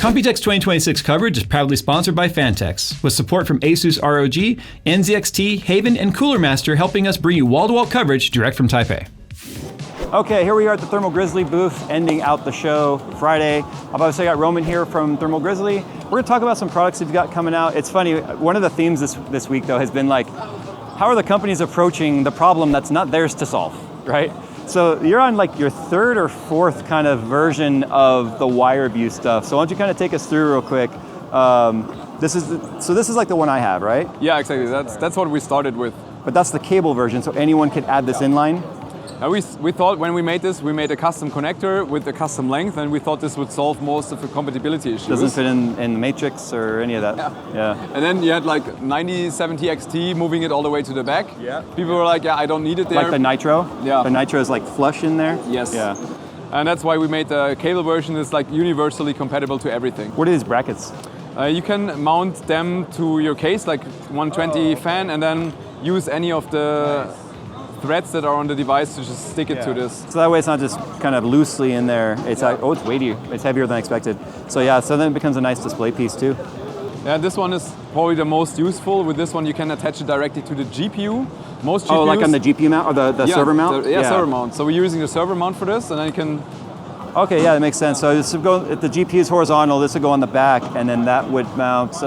Computex 2026 coverage is proudly sponsored by Fantex, with support from Asus ROG, NZXT, Haven, and Cooler Master helping us bring you wall-to-wall coverage direct from Taipei. Okay, here we are at the Thermal Grizzly booth, ending out the show Friday. I've obviously got Roman here from Thermal Grizzly. We're gonna talk about some products that you've got coming out. It's funny, one of the themes this week though has been like, how are the companies approaching the problem that's not theirs to solve, right? So you're on like your third or fourth kind of version of the WireViews stuff. So why don't you kind of take us through real quick. This is like the one I have, right? Yeah, exactly. That's what we started with. But that's the cable version, so anyone could add this inline? We thought when we made this, we made a custom connector with a custom length, and we thought this would solve most of the compatibility issues. Doesn't fit in the matrix or any of that. Yeah. And then you had like 9070 XT moving it all the way to the back. Yeah. People were like, yeah, I don't need it there. Like the Nitro? Yeah. The Nitro is like flush in there? Yes. Yeah. And that's why we made the cable version that's like universally compatible to everything. What are these brackets? You can mount them to your case, like 120 fan, and then use any of the threads that are on the device to just stick it to this. So that way it's not just kind of loosely in there. It's like, oh, it's weighty. It's heavier than expected. So yeah, so then it becomes a nice display piece too. Yeah, this one is probably the most useful. With this one you can attach it directly to the GPU. Most GPUs... Oh, like on the GPU mount or the server mount? Server mount. So we're using the server mount for this, and then you can... Okay, yeah, that makes sense. So this would go, if the GPU is horizontal, this would go on the back, and then that would mount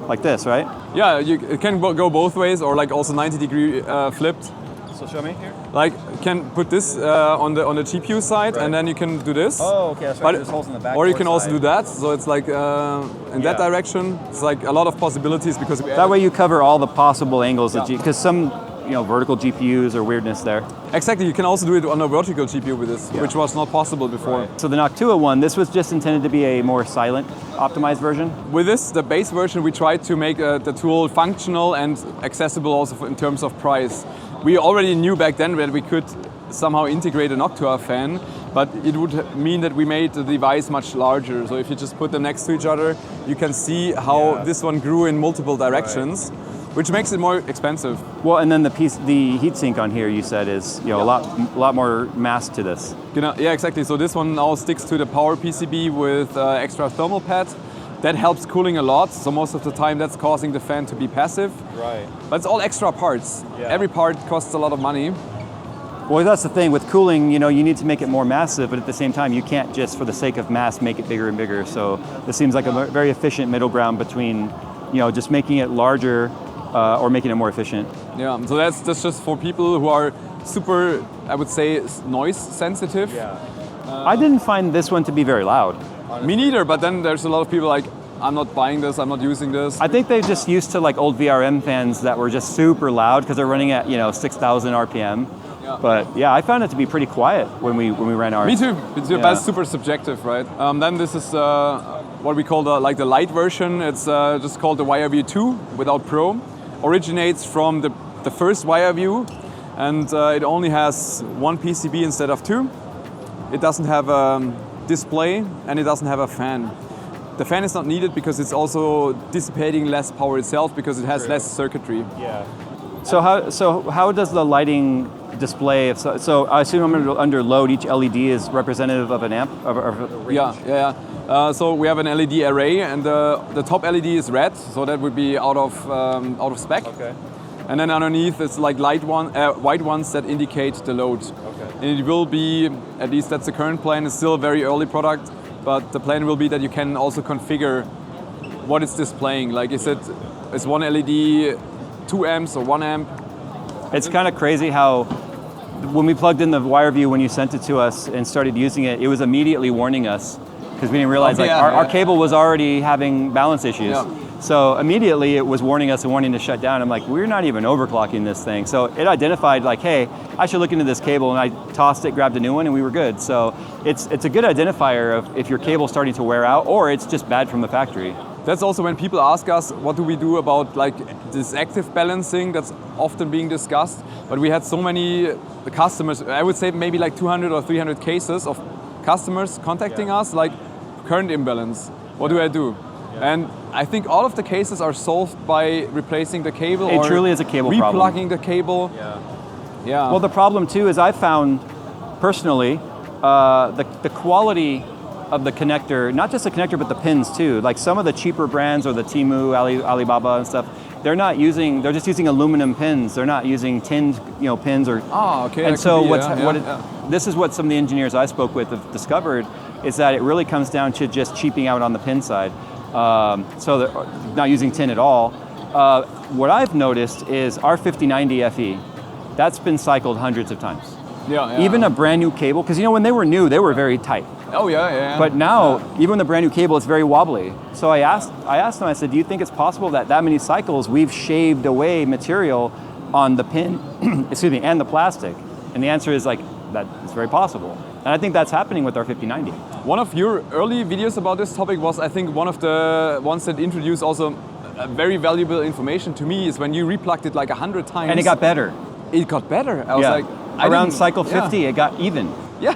like this, right? Yeah, it can go both ways, or like also 90-degree flipped. So show me here. Like, you can put this on the GPU side, and then you can do this. Oh, okay, that's right. There's holes in the back. Or you can also do that. So it's like in that direction. It's like a lot of possibilities because that way you cover all the possible angles because some vertical GPUs or weirdness there. Exactly. You can also do it on a vertical GPU with this, which was not possible before. Right. So the Noctua one, this was just intended to be a more silent, optimized version? With this, the base version, we tried to make the tool functional and accessible also in terms of price. We already knew back then that we could somehow integrate a Noctua fan, but it would mean that we made the device much larger. So if you just put them next to each other, you can see how this one grew in multiple directions. Right. Which makes it more expensive. Well, and then the heatsink on here, you said, is a lot more mass to this. Yeah, exactly. So this one now sticks to the power PCB with extra thermal pad. That helps cooling a lot. So most of the time, that's causing the fan to be passive. Right. But it's all extra parts. Yeah. Every part costs a lot of money. Well, that's the thing with cooling. You need to make it more massive, but at the same time, you can't just, for the sake of mass, make it bigger and bigger. So this seems like a very efficient middle ground between, just making it larger. Or making it more efficient. Yeah, so that's just for people who are super, I would say, noise sensitive. Yeah. I didn't find this one to be very loud. Me neither, but then there's a lot of people like, I'm not buying this, I'm not using this. I think they're just used to like old VRM fans that were just super loud because they're running at 6,000 RPM. Yeah. But yeah, I found it to be pretty quiet when we ran ours. Me too, but it's super subjective, right? Then this is what we call the light version. It's just called the WireView 2 without Pro. Originates from the first WireView, and it only has one PCB instead of two. It doesn't have a display, and it doesn't have a fan. The fan is not needed because it's also dissipating less power itself because it has less circuitry. Yeah. So how does the lighting display? So I assume under load, each LED is representative of an amp. Of a range. Yeah. So we have an LED array, and the top LED is red, so that would be out of spec. Okay. And then underneath it's like white ones that indicate the load. Okay. And it will be, at least that's the current plan. It's still a very early product, but the plan will be that you can also configure what it's displaying. Like, is one LED 2 amps or 1 amp? It's kind of crazy how when we plugged in the WireView, when you sent it to us and started using it, it was immediately warning us because we didn't realize our cable was already having balance issues. Yeah. So immediately it was warning us and wanting to shut down. I'm like, we're not even overclocking this thing. So it identified like, hey, I should look into this cable, and I tossed it, grabbed a new one, and we were good. So it's a good identifier of if your cable's starting to wear out or it's just bad from the factory. That's also when people ask us, what do we do about like this active balancing that's often being discussed. But we had so many customers, I would say maybe like 200 or 300 cases of customers contacting us, like current imbalance, what do I do? Yeah. And I think all of the cases are solved by replacing the cable or truly is a cable problem. Replugging the cable. Yeah. Well, the problem too is I found personally the quality of the connector, not just the connector, but the pins too. Like some of the cheaper brands or the Temu, Alibaba and stuff, they're just using aluminum pins. They're not using tinned, pins or. Oh, okay. And so this is what some of the engineers I spoke with have discovered is that it really comes down to just cheaping out on the pin side. So they're not using tin at all. What I've noticed is our 5090 FE, that's been cycled hundreds of times. Yeah. Even a brand new cable, because when they were new, they were very tight. Oh yeah. But now, even the brand new cable, it's very wobbly. So I asked them, I said, do you think it's possible that many cycles we've shaved away material on the pin, and the plastic? And the answer is that it's very possible. And I think that's happening with our 5090. One of your early videos about this topic was, I think, one of the ones that introduced also very valuable information to me is when you replugged it like 100 times. And it got better. It got better. I was like, around cycle 50, it got even. Yeah.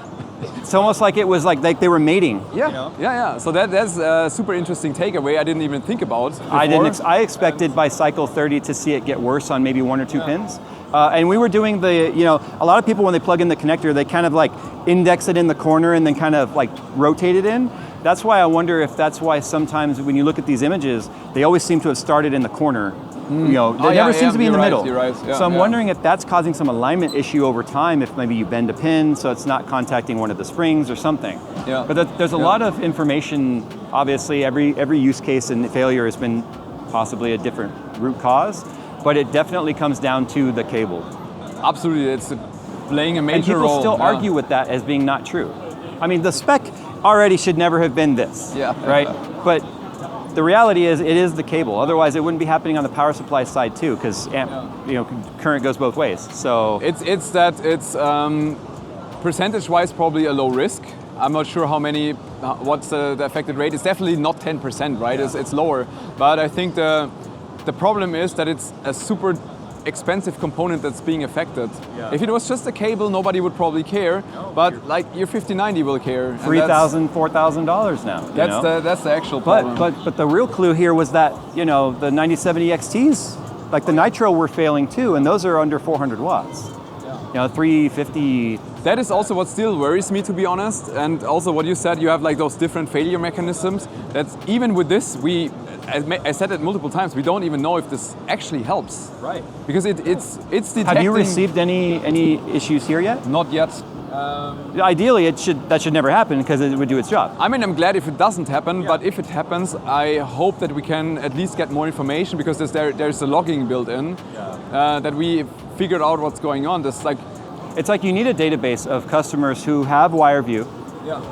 It's almost like it was like they were mating. Yeah. So that's a super interesting takeaway I didn't even think about before. I expected by cycle 30 to see it get worse on maybe one or two pins. And we were doing a lot of people when they plug in the connector, they kind of like index it in the corner and then kind of like rotate it in. That's why I wonder if that's why sometimes when you look at these images, they always seem to have started in the corner. There never seems to be in the middle. You're right. So I'm wondering if that's causing some alignment issue over time, if maybe you bend a pin so it's not contacting one of the springs or something. Yeah. But there's a lot of information. Obviously, every use case and failure has been possibly a different root cause, but it definitely comes down to the cable. Absolutely, it's playing a major role. And people still argue with that as being not true. I mean, the spec already should never have been this, right? But the reality is, it is the cable. Otherwise, it wouldn't be happening on the power supply side too, because current goes both ways. So it's percentage-wise probably a low risk. I'm not sure what's the affected rate. It's definitely not 10%, right? Yeah. It's lower. But I think the problem is that it's a super expensive component that's being affected. Yeah. If it was just a cable, nobody would probably care. But like your 5090 will care. $3,000, $4,000 now. That's the actual problem. But the real clue here was that the 9070 XTs, like the Nitro, were failing too, and those are under 400 watts. 350. That is also what still worries me, to be honest. And also what you said, you have like those different failure mechanisms. That's even with this, I said it multiple times, we don't even know if this actually helps. Right. Because it's detecting. Have you received any issues here yet? Not yet. Ideally, that should never happen because it would do its job. I mean, I'm glad if it doesn't happen, but if it happens, I hope that we can at least get more information because there's a logging built in that we figured out what's going on. It's like you need a database of customers who have WireView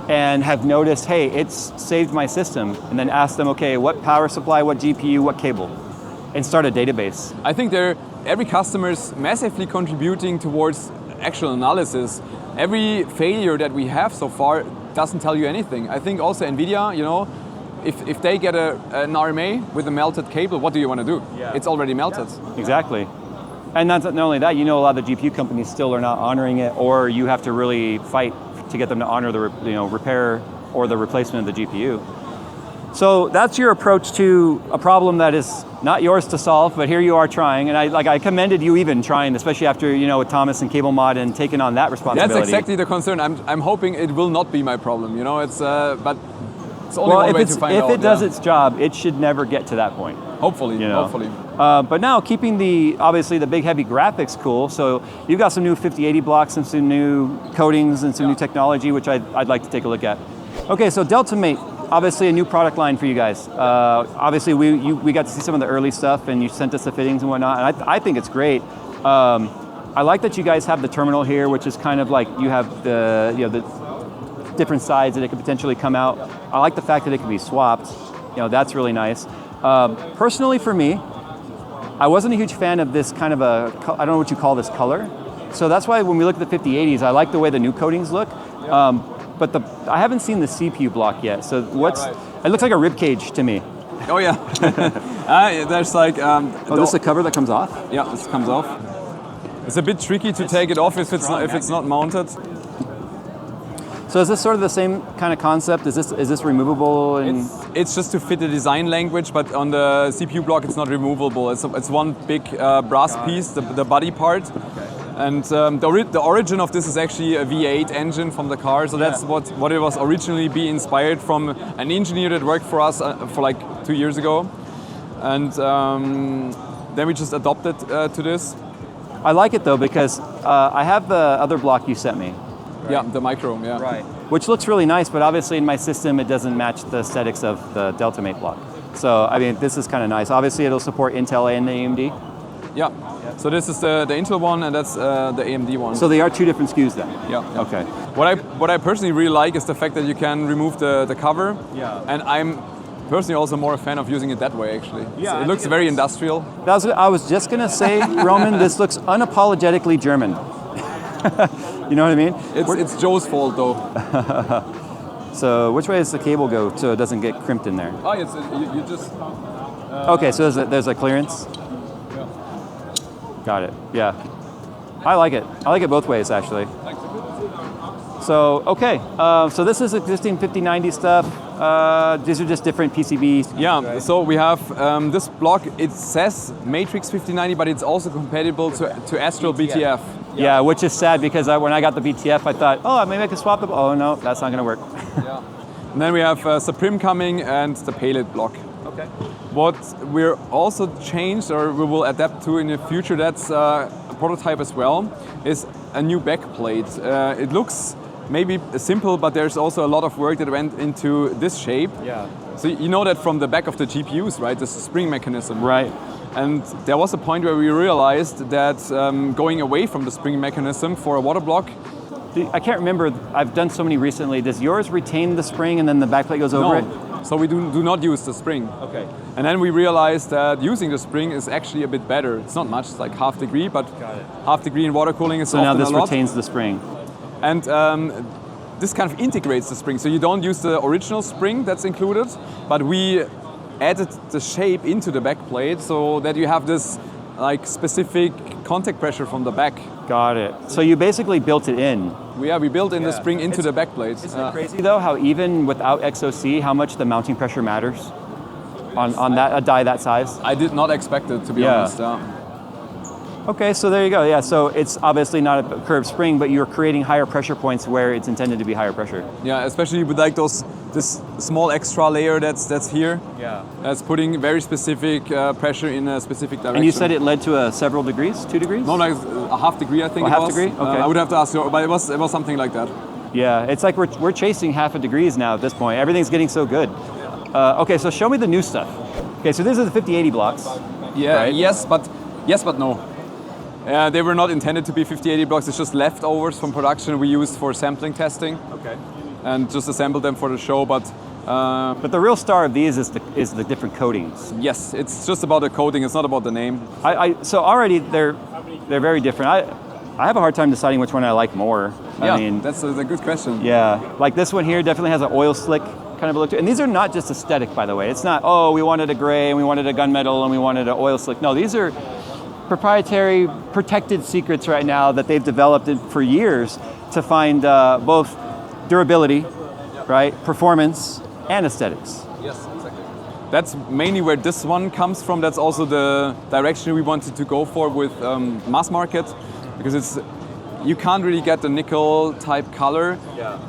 and have noticed, hey, it's saved my system, and then ask them, okay, what power supply, what GPU, what cable, and start a database. I think every customer is massively contributing towards actual analysis. Every failure that we have so far doesn't tell you anything. I think also NVIDIA, if they get an RMA with a melted cable, what do you want to do? Yeah. It's already melted. Yeah. Exactly. And not only that, a lot of the GPU companies still are not honoring it, or you have to really fight to get them to honor the repair or the replacement of the GPU. So that's your approach to a problem that is not yours to solve, but here you are trying. And I commended you even trying, especially after with Thomas and Cable Mod and taking on that responsibility. That's exactly the concern. I'm hoping it will not be my problem. But it's only one way to find out. If it does its job, it should never get to that point. Hopefully, hopefully. But now keeping obviously the big heavy graphics cool. So you've got some new 5080 blocks and some new coatings and some new technology, which I'd like to take a look at. Okay, so Delta Mate, obviously a new product line for you guys. Obviously we got to see some of the early stuff, and you sent us the fittings and whatnot, and I think it's great. I like that you guys have the terminal here, which is kind of like you have the different sides that it could potentially come out. I like the fact that it can be swapped. That's really nice. Personally for me, I wasn't a huge fan of this kind of I don't know what you call this color. So that's why when we look at the 5080s, I like the way the new coatings look. But I haven't seen the CPU block yet. So it looks like a rib cage to me. Oh yeah. There's like. This is the cover that comes off? Yeah, this comes off. It's a bit tricky to take it off if it's not mounted. So is this sort of the same kind of concept? Is this removable? It's just to fit the design language, but on the CPU block it's not removable. It's one big brass piece, the body part. Okay. And the origin of this is actually a V8 engine from the car. So that's what it was originally be inspired from an engineer that worked for us for like 2 years ago. And then we just adopted to this. I like it though because I have the other block you sent me. Right? Yeah, the micro, yeah. Right. Which looks really nice, but obviously in my system it doesn't match the aesthetics of the Delta Mate block. So I mean, this is kind of nice. Obviously it'll support Intel and the AMD. Yeah. So this is the Intel one, and that's the AMD one. So they are two different SKUs then? Yeah. Okay. What I personally really like is the fact that you can remove the cover. Yeah. And I'm personally also more a fan of using it that way, actually. Yeah, so it looks very industrial. I was just going to say, Roman, this looks unapologetically German. You know what I mean? It's Joe's fault, though. So which way does the cable go so it doesn't get crimped in there? Oh, it's, you just... Okay, so there's a clearance? Yeah. Got it, yeah. I like it. I like it both ways, actually. So, okay, so this is existing 5090 stuff. These are just different PCBs. Yeah, right? So we have this block, it says Matrix 5090, but it's also compatible to Astral BTF. Yeah, which is sad because when I got the BTF, I thought, oh, maybe I can swap them. Oh, no, that's not going to work. Yeah. And then we have Supreme coming and the Palette block. Okay. What we're also changed, or we will adapt to in the future, that's a prototype as well, is a new backplate. It looks maybe simple, but there's also a lot of work that went into this shape. Yeah. So you know that from the back of the GPUs, right? This spring mechanism. Right. And there was a point where we realized that going away from the spring mechanism for a Waterblock. I can't remember, I've done so many recently. Does yours retain the spring and then the backplate goes over it? So we do not use the spring. Okay. And then we realized that using the spring is actually a bit better. It's not much, it's like half degree, but half degree in water cooling is so often now this a lot. retains the spring. And this kind of integrates the spring. So you don't use the original spring that's included, but we added the shape into the backplate so that you have this like specific contact pressure from the back. Got it. So you basically built it in. We built in the spring into the backplate. Isn't it crazy though how even without XOC, how much the mounting pressure matters on that a die that size? I did not expect it, to be honest. Okay, so there you go. Yeah, so it's obviously not a curved spring, but you're creating higher pressure points where it's intended to be higher pressure. Yeah, especially with like this small extra layer that's here. Yeah. That's putting very specific pressure in a specific direction. And you said it led to several degrees, 2 degrees? No, like a half degree, I think. Half degree? Okay. I would have to ask you, but it was something like that. Yeah, it's like we're chasing half a degrees now at this point. Everything's getting so good. Okay, so show me the new stuff. Okay, so these are the 5080 blocks. Yeah. Right? Yes, but no. They were not intended to be 5080 blocks. It's just leftovers from production we used for sampling testing. Okay. And just assembled them for the show, but the real star of these is the different coatings. Yes, it's just about the coating. It's not about the name. So already they're very different. I have a hard time deciding which one I like more. Yeah, I mean, that's a good question. Yeah, like this one here definitely has an oil slick kind of a look to it. And these are not just aesthetic, by the way. It's not, oh, we wanted a gray and we wanted a gunmetal and we wanted an oil slick. No, these are proprietary, protected secrets right now that they've developed for years to find both durability, right, performance, and aesthetics. Yes, exactly. That's mainly where this one comes from. That's also the direction we wanted to go for with mass market, because you can't really get the nickel type color,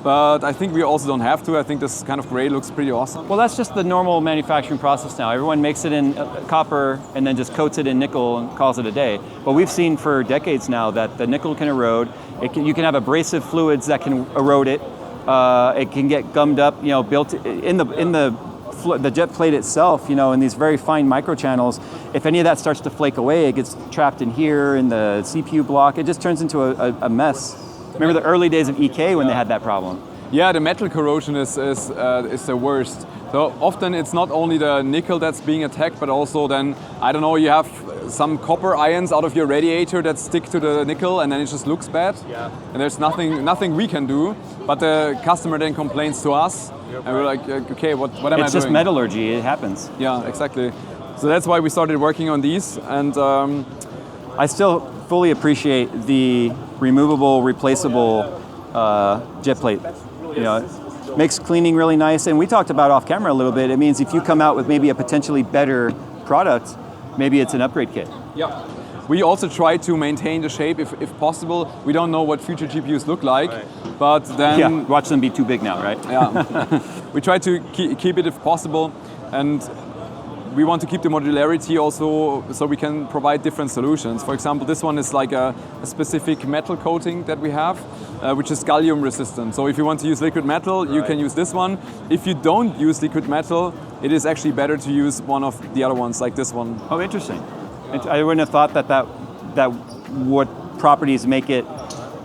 but I think we also don't have to. I think this kind of gray looks pretty awesome. Well, that's just the normal manufacturing process now. Everyone makes it in copper and then just coats it in nickel and calls it a day. But we've seen for decades now that the nickel can erode. You can have abrasive fluids that can erode it. It can get gummed up, built in the jet plate itself, in these very fine microchannels. If any of that starts to flake away, it gets trapped in here in the CPU block. It just turns into a mess. Remember the early days of EK when they had that problem? Yeah, the metal corrosion is the worst. So often it's not only the nickel that's being attacked, but also then, I don't know, you have some copper ions out of your radiator that stick to the nickel and then it just looks bad. Yeah. And there's nothing we can do, but the customer then complains to us and we're like, okay, what am I doing? It's just metallurgy, it happens. Yeah, exactly. So that's why we started working on these, and I still fully appreciate the removable, replaceable jet plate. It makes cleaning really nice, and we talked about off camera a little bit. It means if you come out with maybe a potentially better product, maybe it's an upgrade kit. Yeah. We also try to maintain the shape if possible. We don't know what future GPUs look like, but then... Yeah, watch them be too big now, right? Yeah. We try to keep it if possible, and we want to keep the modularity also so we can provide different solutions. For example, this one is like a specific metal coating that we have, which is gallium resistant. So if you want to use liquid metal, you can use this one. If you don't use liquid metal, it is actually better to use one of the other ones, like this one. Oh, interesting. I wouldn't have thought that what properties make it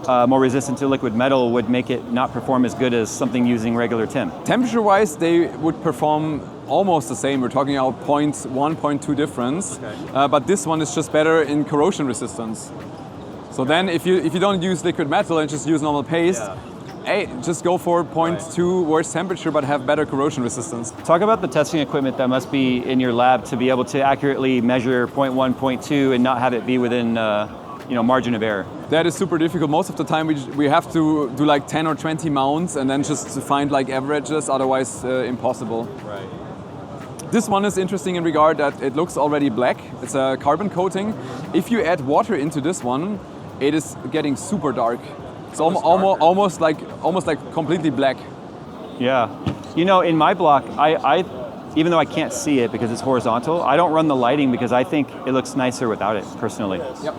more resistant to liquid metal would make it not perform as good as something using regular tin. Temperature-wise, they would perform almost the same. We're talking about 0.1, 0.2 difference, but this one is just better in corrosion resistance. So then if you don't use liquid metal and just use normal paste, hey, just go for 0.2 worse temperature but have better corrosion resistance. Talk about the testing equipment that must be in your lab to be able to accurately measure 0.1, 0.2 and not have it be within margin of error. That is super difficult. Most of the time we have to do like 10 or 20 mounts and then just to find like averages, otherwise impossible. Right. This one is interesting in regard that it looks already black. It's a carbon coating. If you add water into this one, it is getting super dark. It's almost like completely black. Yeah. In my block, I even though I can't see it because it's horizontal, I don't run the lighting because I think it looks nicer without it, personally. Yep.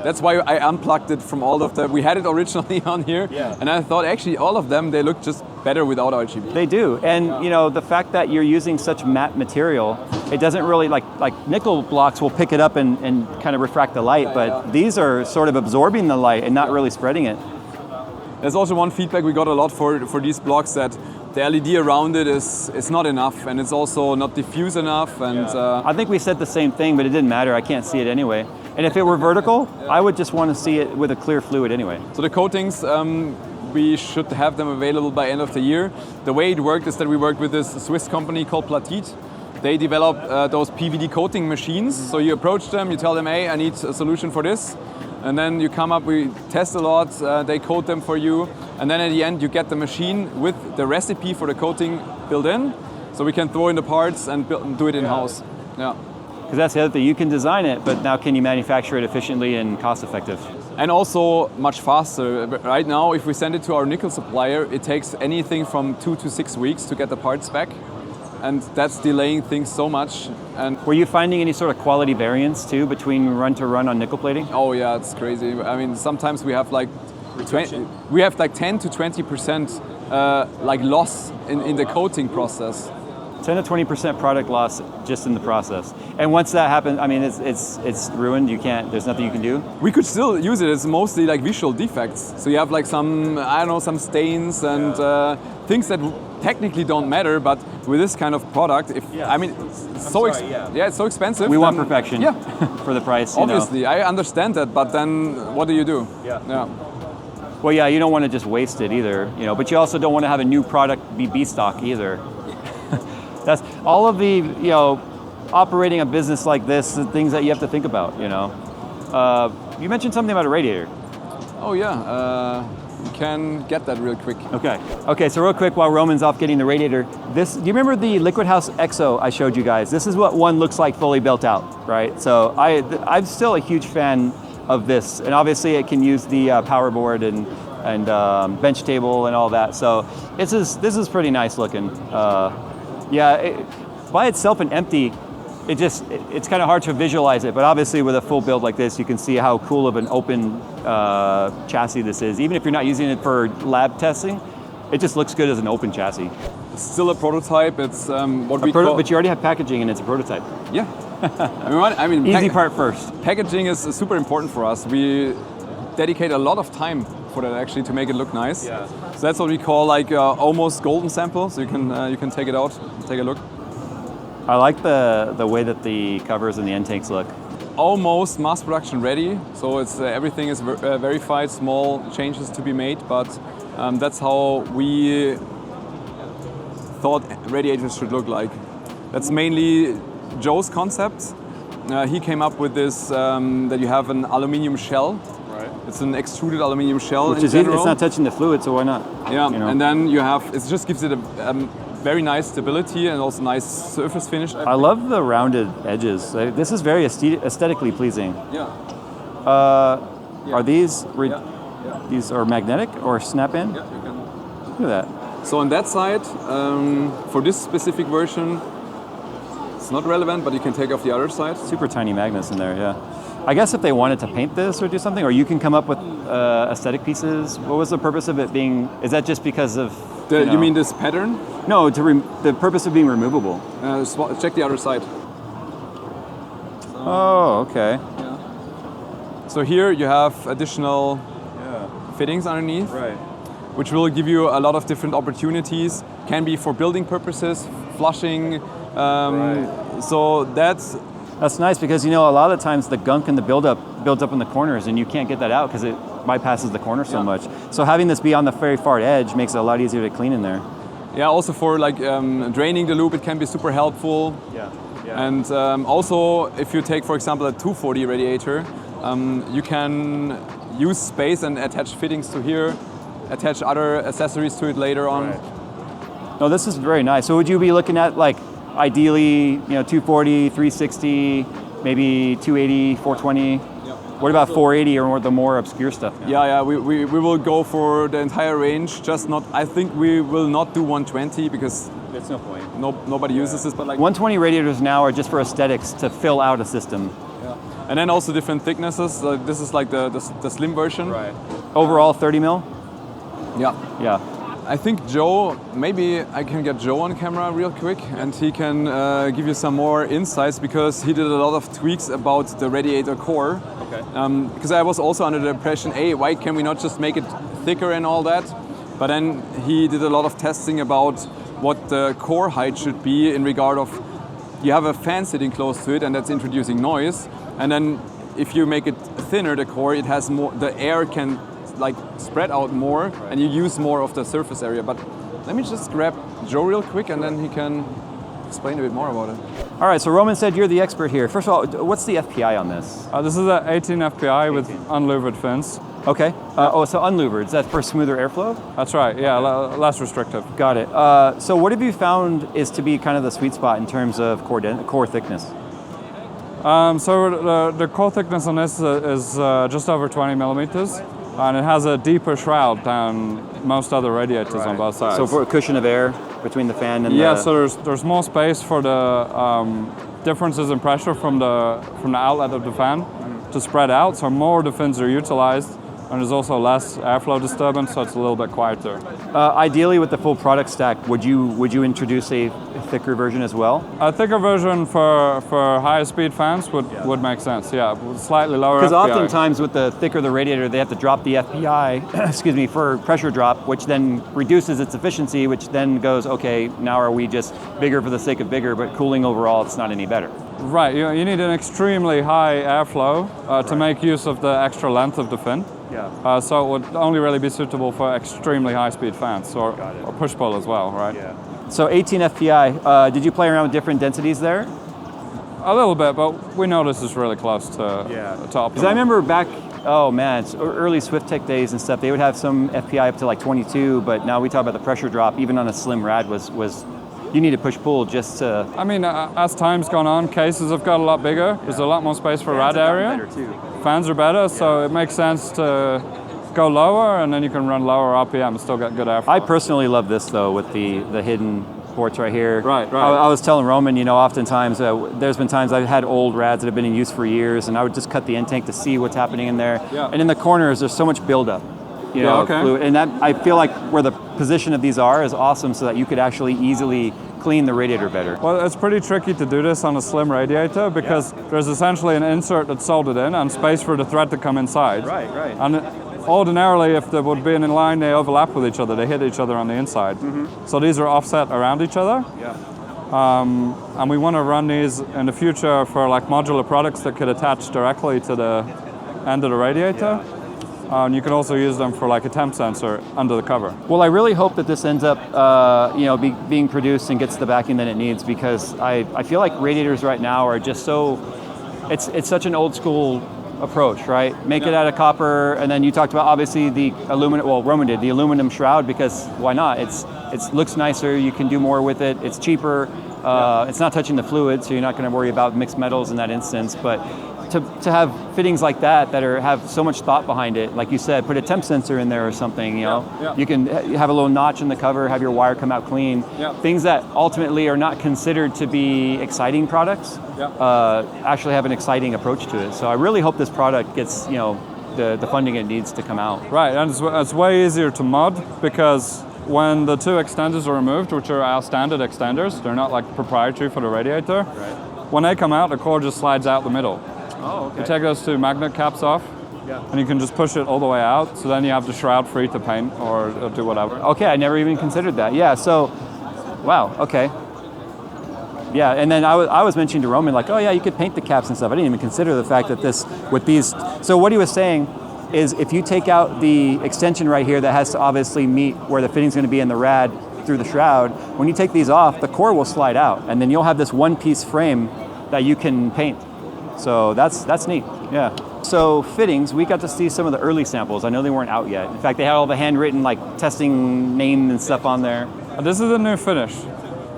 That's why I unplugged it from all of the... We had it originally on here, and I thought actually all of them, they look just better without RGB. They do, and the fact that you're using such matte material, it doesn't really, like nickel blocks will pick it up and kind of refract the light, but these are sort of absorbing the light and not really spreading it. There's also one feedback we got a lot for these blocks, that the LED around it is not enough, and it's also not diffuse enough. And I think we said the same thing, but it didn't matter. I can't see it anyway. And if it were vertical, I would just want to see it with a clear fluid anyway. So the coatings, we should have them available by end of the year. The way it worked is that we worked with this Swiss company called Platite. They developed those PVD coating machines. So you approach them, you tell them, hey, I need a solution for this. And then you come up, we test a lot, they coat them for you. And then at the end, you get the machine with the recipe for the coating built in. So we can throw in the parts and do it in-house. Yeah. Because that's the other thing, you can design it, but now can you manufacture it efficiently and cost effective? And also much faster. Right now, if we send it to our nickel supplier, it takes anything from 2 to 6 weeks to get the parts back. And that's delaying things so much. And were you finding any sort of quality variance too between run to run on nickel plating? Oh yeah, it's crazy. I mean, sometimes we have like 10 to 20% like loss in the coating process. 10 to 20% product loss just in the process. And once that happens, I mean, it's ruined. There's nothing you can do. We could still use it. It's mostly like visual defects. So you have like some stains and things that technically don't matter, but with this kind of product, it's so expensive. We want perfection. Yeah. For the price. Obviously, I understand that, but then what do you do? Yeah. Well, yeah, you don't want to just waste it either, but you also don't want to have a new product be B-stock either. That's all of the, operating a business like this, the things that you have to think about, You mentioned something about a radiator. Oh yeah, you can get that real quick. Okay, so real quick while Roman's off getting the radiator, do you remember the Liquid House EXO I showed you guys? This is what one looks like fully built out, right? So I'm still a huge fan of this, and obviously it can use the power board and bench table and all that. So this is pretty nice looking. By itself and empty, it's kind of hard to visualize it, but obviously with a full build like this, you can see how cool of an open chassis this is. Even if you're not using it for lab testing, it just looks good as an open chassis. It's still a prototype. It's what we call... But you already have packaging and it's a prototype. Yeah. Easy part first. Packaging is super important for us. We dedicate a lot of time for that actually to make it look nice. Yeah. So that's what we call like almost golden sample. So you can take it out, take a look. I like the way that the covers and the end tanks look. Almost mass production ready. So it's everything is verified. Small changes to be made, but that's how we thought radiators should look like. That's mainly Joe's concept. He came up with this that you have an aluminum shell. It's an extruded aluminum shell. Which is it's not touching the fluid, so why not? Yeah, and then you have, it just gives it a very nice stability and also nice surface finish. I love the rounded edges. This is very aesthetically pleasing. Yeah. Are these Yeah. these are magnetic or snap in? Yeah, you can. Look at that. So on that side, for this specific version, it's not relevant, but you can take off the other side. Super tiny magnets in there, yeah. I guess if they wanted to paint this or do something, or you can come up with aesthetic pieces. What was the purpose of it being? Is that just because of? You mean this pattern? No, the purpose of being removable. Check the other side. Oh, okay. Yeah. So here you have additional fittings underneath, Right. which will give you a lot of different opportunities. Can be for building purposes, flushing. So That's nice because a lot of times the gunk and the buildup builds up in the corners, and you can't get that out because it bypasses the corner so much. So having this be on the very far edge makes it a lot easier to clean in there. Yeah, also for like draining the loop, it can be super helpful. Yeah. And also, if you take, for example, a 240 radiator, you can use space and attach fittings to here, attach other accessories to it later on. Right. No, this is very nice. So would you be looking at like ideally, 240, 360, maybe 280, 420? Yeah. What about 480 or the more obscure stuff? Yeah, we will go for the entire range. Just not. I think we will not do 120 because There's no point. nobody uses this. But like 120 radiators now are just for aesthetics to fill out a system. and then also different thicknesses. This is like the slim version. Right. Overall 30 mil? Yeah. Yeah. I think Joe, maybe I can get Joe on camera real quick and he can give you some more insights because he did a lot of tweaks about the radiator core. Okay. Because I was also under the impression, hey, why can we not just make it thicker and all that? But then he did a lot of testing about what the core height should be in regard of, you have a fan sitting close to it and that's introducing noise. And then if you make it thinner, the core, it has more, the air can like spread out more and you use more of the surface area. But let me just grab Joe real quick and then he can explain a bit more about it. All right, so Roman said you're the expert here. First of all, what's the FPI on this? This is an 18 FPI with unlouvered fins. Okay. So unlouvered, is that for smoother airflow? That's right, yeah, less restrictive. Got it. So what have you found is to be kind of the sweet spot in terms of core thickness? So the core thickness on this is just over 20 millimeters, and it has a deeper shroud than most other radiators on both sides. So for a cushion of air between the fan and yeah, the... so there's more space for the differences in pressure from the outlet of the fan to spread out, so more of the fins are utilized, and there's also less airflow disturbance, so it's a little bit quieter. Ideally, with the full product stack, would you introduce a thicker version as well? A thicker version for higher speed fans would make sense, yeah, with slightly lower Because FPI. oftentimes with the thicker the radiator, they have to drop the FPI, excuse me, for pressure drop, which then reduces its efficiency, which then goes, okay, now are we just bigger for the sake of bigger, but cooling overall, it's not any better. Right, you need an extremely high airflow to make use of the extra length of the fin. Yeah. So it would only really be suitable for extremely high-speed fans or push-pull as well, right? Yeah. So 18 FPI, did you play around with different densities there? A little bit, but we know this is really close to optimal. Because I remember back, early SwiftTech days and stuff, they would have some FPI up to like 22, but now we talk about the pressure drop, even on a slim rad was you need to push-pull just to... I mean, as time's gone on, cases have got a lot bigger. There's a lot more space for rad area. Better too. Fans are better, so it makes sense to go lower, and then you can run lower RPM and still get good airflow. I personally love this though, with the hidden ports right here. Right. I was telling Roman, oftentimes there's been times I've had old rads that have been in use for years, and I would just cut the intake to see what's happening in there. Yeah. And in the corners, there's so much buildup. Fluid. And that, I feel like where the position of these are is awesome, so that you could actually easily clean the radiator better. Well, it's pretty tricky to do this on a slim radiator because there's essentially an insert that's soldered in and space for the thread to come inside. Right. And ordinarily, if they would be in line, they overlap with each other. They hit each other on the inside. So these are offset around each other. Yeah. And we want to run these in the future for like modular products that could attach directly to the end of the radiator. And you can also use them for like a temp sensor under the cover. Well, I really hope that this ends up, being produced and gets the backing that it needs, because I feel like radiators right now are just so, it's such an old school approach, right? Make it out of copper, and then you talked about obviously the aluminum. Well, Roman did the aluminum shroud because why not? It's It looks nicer. You can do more with it. It's cheaper. It's not touching the fluid, so you're not going to worry about mixed metals in that instance. But to have fittings like that have so much thought behind it, like you said, put a temp sensor in there or something. You can have a little notch in the cover, have your wire come out clean. Things that ultimately are not considered to be exciting products actually have an exciting approach to it. So I really hope this product gets the funding it needs to come out. Right, and it's way easier to mod because when the two extenders are removed, which are our standard extenders, they're not like proprietary for the Radiator. Right. When they come out, the core just slides out the middle. Oh, okay. You take those two magnet caps off, and you can just push it all the way out, so then you have the shroud free to paint or do whatever. Okay, I never even considered that. Yeah, so, wow, okay. Yeah, and then I was mentioning to Roman, like, oh yeah, you could paint the caps and stuff. I didn't even consider the fact that so what he was saying is if you take out the extension right here that has to obviously meet where the fitting's going to be in the rad through the shroud, when you take these off, the core will slide out, and then you'll have this one-piece frame that you can paint. So that's neat, yeah. So fittings, we got to see some of the early samples. I know they weren't out yet. In fact, they had all the handwritten testing name and stuff on there. This is a new finish.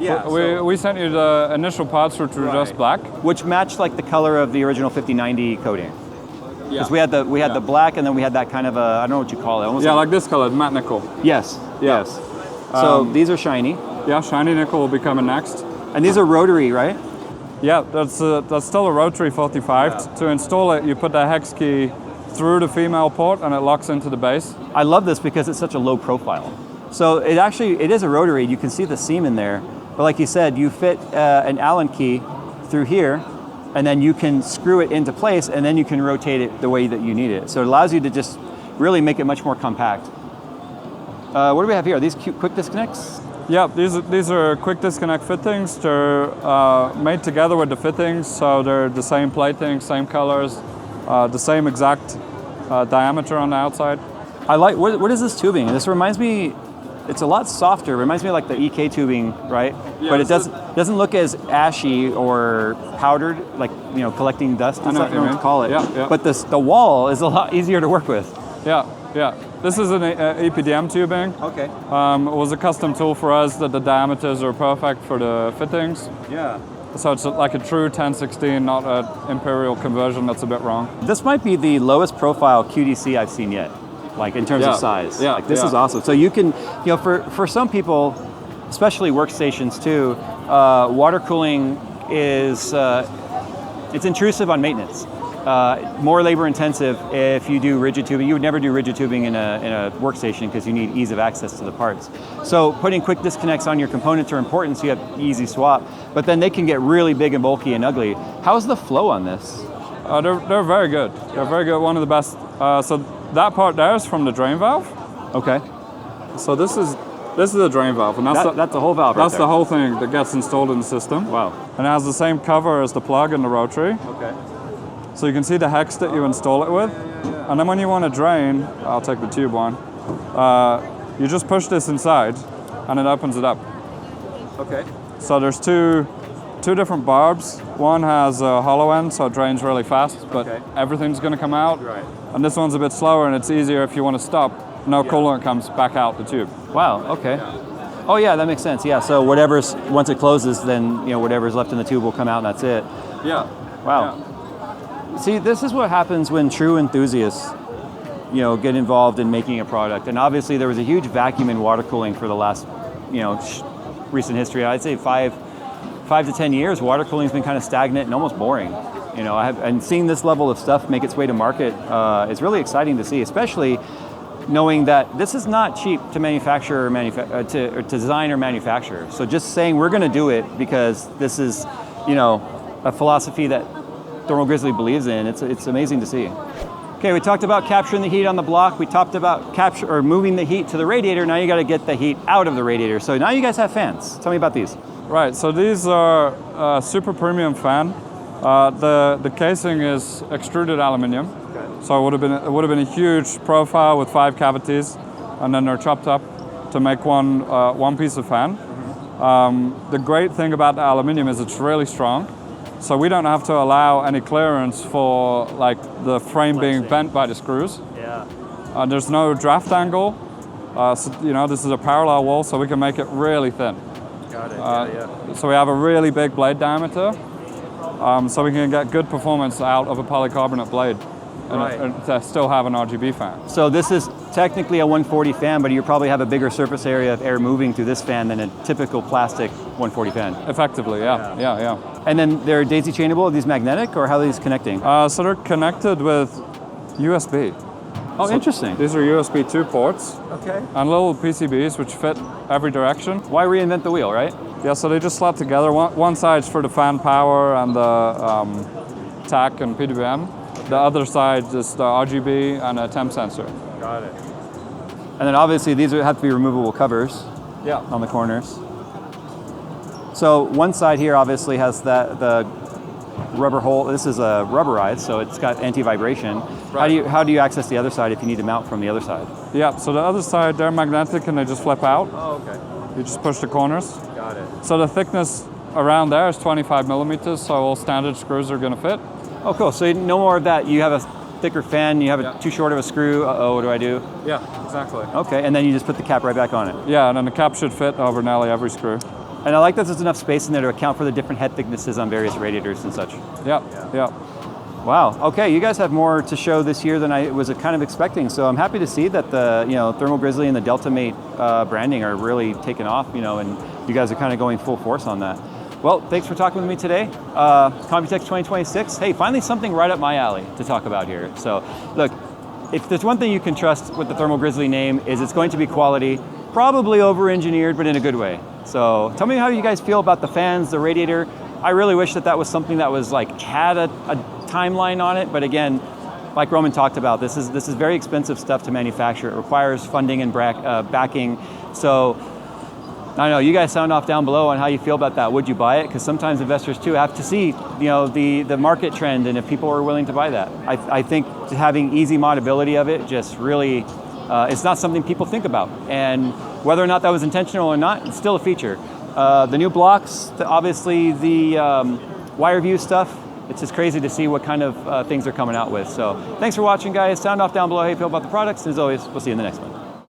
Yeah, we sent you the initial parts, which were just black, which matched the color of the original 5090 coating. Because we had the black, and then we had that kind of I don't know what you call it. Almost like this color, matte nickel. Yes. So these are shiny. Yeah, shiny nickel will be coming next. And these are rotary, right? Yeah, that's still a rotary 45. Yeah. To install it, you put the hex key through the female port, and it locks into the base. I love this because it's such a low profile. So it is a rotary. You can see the seam in there. But like you said, you fit an Allen key through here, and then you can screw it into place, and then you can rotate it the way that you need it. So it allows you to just really make it much more compact. What do we have here? Are these quick disconnects? Yeah, these are quick disconnect fittings. They're made together with the fittings, so they're the same plating, same colors, the same exact diameter on the outside. I like, what is this tubing? This reminds me, it's a lot softer. It reminds me of the EK tubing, right? Yeah, but it doesn't look as ashy or powdered, collecting dust. I don't know what to call it. Yeah. But the wall is a lot easier to work with. Yeah. This is an EPDM tubing. Okay. It was a custom tool for us that the diameters are perfect for the fittings. Yeah. So it's like a true 1016, not an imperial conversion. That's a bit wrong. This might be the lowest profile QDC I've seen yet. In terms of size. Yeah, this is awesome. So you can, for some people, especially workstations too, water cooling is, it's intrusive on maintenance. More labor intensive if you do rigid tubing. You would never do rigid tubing in a workstation because you need ease of access to the parts. So putting quick disconnects on your components are important so you have easy swap, but then they can get really big and bulky and ugly. How's the flow on this? They're very good. They're very good, one of the best. So that part there is from the drain valve. Okay. So this is the drain valve, and that's the whole valve right there. That's the whole thing that gets installed in the system. Wow. And it has the same cover as the plug and the rotary. Okay. So you can see the hex that you install it with. And then when you want to drain, I'll take the tube one, you just push this inside and it opens it up. Okay. So there's two different barbs. One has a hollow end, so it drains really fast, but everything's going to come out. Right. And this one's a bit slower, and it's easier if you want to stop. No coolant comes back out the tube. Wow, okay. Yeah. Oh yeah, that makes sense. Yeah, so once it closes, then whatever's left in the tube will come out and that's it. Yeah. Wow. Yeah. See, this is what happens when true enthusiasts, get involved in making a product. And obviously there was a huge vacuum in water cooling for the last, recent history. I'd say 5 to 10 years, water cooling's been kind of stagnant and almost boring. And seeing this level of stuff make its way to market is really exciting to see, especially knowing that this is not cheap to manufacture or to design or manufacture. So just saying we're going to do it because this is, a philosophy that Thermal Grizzly believes in. It's amazing to see. Okay, we talked about capturing the heat on the block. We talked about moving the heat to the radiator. Now you got to get the heat out of the radiator. So now you guys have fans. Tell me about these. Right. So these are a super premium fan. The casing is extruded aluminum. Okay. So it would have been a huge profile with 5 cavities, and then they're chopped up to make one piece of fan. Mm-hmm. The great thing about the aluminum is it's really strong. So we don't have to allow any clearance for the frame being bent by the screws. Yeah. There's no draft angle. So, you know, this is a parallel wall, so we can make it really thin. Got it. So we have a really big blade diameter, so we can get good performance out of a polycarbonate blade and still have an RGB fan. So this is technically a 140 fan, but you probably have a bigger surface area of air moving through this fan than a typical plastic 140 fan. Effectively, yeah. And then they're daisy chainable. Are these magnetic, or how are these connecting? So they're connected with USB. Oh, so interesting. These are USB 2 ports. Okay. And little PCBs which fit every direction. Why reinvent the wheel, right? Yeah, so they just slap together. One side's for the fan power and the TAC and PWM. The other side is the RGB and a temp sensor. Got it. And then obviously these have to be removable covers. Yeah. On the corners. So one side here obviously has the rubber hole. This is a rubberized, so it's got anti-vibration. Right. How do you access the other side if you need to mount from the other side? Yeah, so the other side, they're magnetic and they just flip out. Oh, okay. You just push the corners. Got it. So the thickness around there is 25 millimeters, so all standard screws are going to fit. Oh, cool. So no more of that. You have a thicker fan, you have too short of a screw. Uh-oh, what do I do? Yeah, exactly. Okay, and then you just put the cap right back on it. Yeah, and then the cap should fit over nearly every screw. And I like that there's enough space in there to account for the different head thicknesses on various radiators and such. Yeah. Wow. Okay, you guys have more to show this year than I was kind of expecting. So I'm happy to see that the Thermal Grizzly and the Delta Mate branding are really taking off. And you guys are kind of going full force on that. Well, thanks for talking with me today. Computex 2026. Hey, finally something right up my alley to talk about here. So, look, if there's one thing you can trust with the Thermal Grizzly name is it's going to be quality, probably over-engineered, but in a good way. So, tell me how you guys feel about the fans, the radiator. I really wish that was something that was had a timeline on it, but again, like Roman talked about, this is very expensive stuff to manufacture. It requires funding and backing. So, I don't know, you guys sound off down below on how you feel about that. Would you buy it? Because sometimes investors too have to see, the market trend and if people are willing to buy that. I think having easy modability of it just really, it's not something people think about. And whether or not that was intentional or not, it's still a feature. The new blocks, obviously the WireViews stuff, it's just crazy to see what kind of things they're coming out with. So thanks for watching, guys. Sound off down below how you feel about the products. And as always, we'll see you in the next one.